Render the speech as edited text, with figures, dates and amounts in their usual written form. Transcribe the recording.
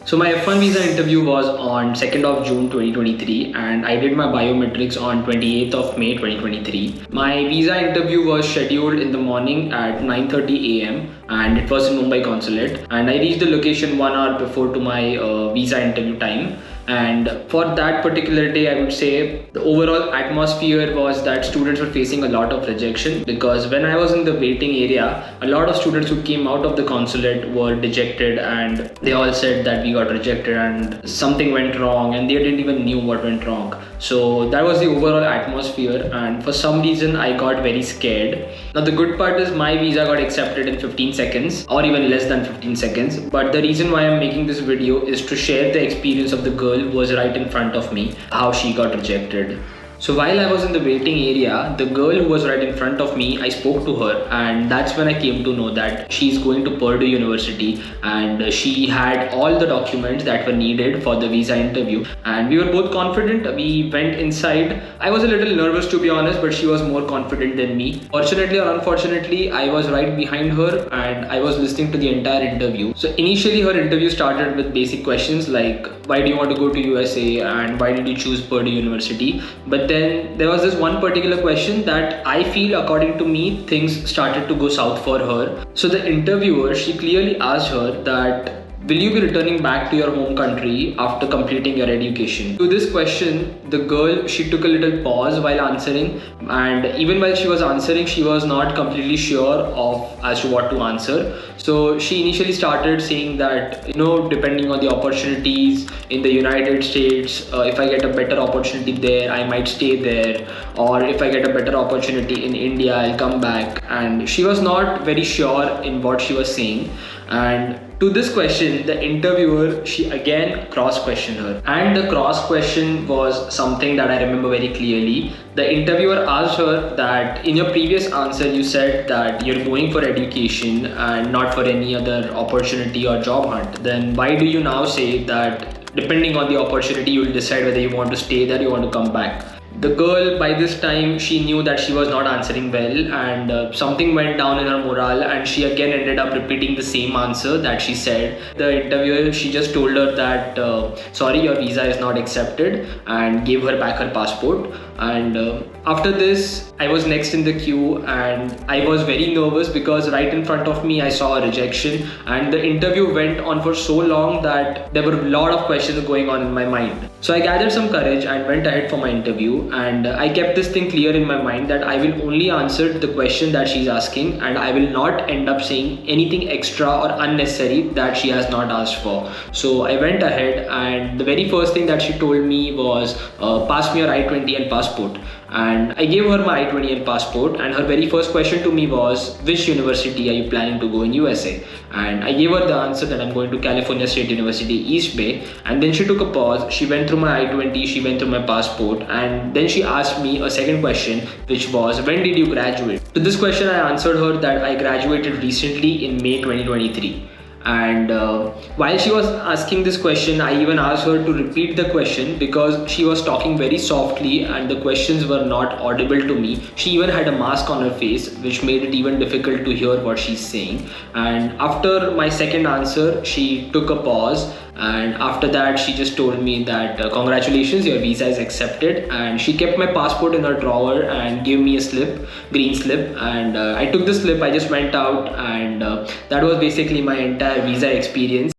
So my F1 visa interview was on 2nd of June 2023 and I did my biometrics on 28th of May 2023. My visa interview was scheduled in the morning at 9:30 a.m. and it was in Mumbai Consulate, and I reached the location 1 hour before to my visa interview time. And for that particular day, I would say the overall atmosphere was that students were facing a lot of rejection, because when I was in the waiting area, a lot of students who came out of the consulate were dejected and they all said that we got rejected and something went wrong, and they didn't even knew what went wrong. So that was the overall atmosphere, and for some reason I got very scared. Now the good part is my visa got accepted in 15 seconds or even less than 15 seconds. But the reason why I'm making this video is to share the experience of the girl who was right in front of me, how she got rejected. So while I was in the waiting area, the girl who was right in front of me, I spoke to her, and that's when I came to know that she's going to Purdue University and she had all the documents that were needed for the visa interview. And we were both confident. We went inside. I was a little nervous, to be honest, but she was more confident than me. Fortunately or unfortunately, I was right behind her and I was listening to the entire interview. So initially her interview started with basic questions like, why do you want to go to USA and why did you choose Purdue University? But then there was this one particular question that I feel, according to me, things started to go south for her. So the interviewer, she clearly asked her that, will you be returning back to your home country after completing your education? To this question, the girl, she took a little pause while answering, and even while she was answering, she was not completely sure of as to what to answer. So she initially started saying that, depending on the opportunities in the United States, if I get a better opportunity there, I might stay there, or if I get a better opportunity in India, I'll come back. And she was not very sure in what she was saying. And to this question, the interviewer, she again cross-questioned her. And the cross-question was something that I remember very clearly. The interviewer asked her that in your previous answer, you said that you're going for education and not for any other opportunity or job hunt. Then why do you now say that depending on the opportunity, you will decide whether you want to stay there or you want to come back? The girl, by this time, she knew that she was not answering well, and something went down in her morale, and she again ended up repeating the same answer that she said. The interviewer, she just told her that sorry, your visa is not accepted, and gave her back her passport. And after this, I was next in the queue and I was very nervous because right in front of me I saw a rejection, and the interview went on for so long that there were a lot of questions going on in my mind. So I gathered some courage and went ahead for my interview, and I kept this thing clear in my mind that I will only answer the question that she's asking and I will not end up saying anything extra or unnecessary that she has not asked for. So I went ahead, and the very first thing that she told me was pass me your I-20 and passport. And I gave her my I-20 and passport, and her very first question to me was, which university are you planning to go in USA? And I gave her the answer that I'm going to California State University, East Bay. And then she took a pause, she went through my I-20, she went through my passport, and then she asked me a second question, which was, when did you graduate? To this question, I answered her that I graduated recently in May 2023. And while she was asking this question, I even asked her to repeat the question because she was talking very softly and the questions were not audible to me. She even had a mask on her face, which made it even difficult to hear what she's saying. And after my second answer, she took a pause, and after that she just told me that congratulations, your visa is accepted. And she kept my passport in her drawer and gave me a slip, green slip, and I took the slip. I just went out, and that was basically my entire visa experience.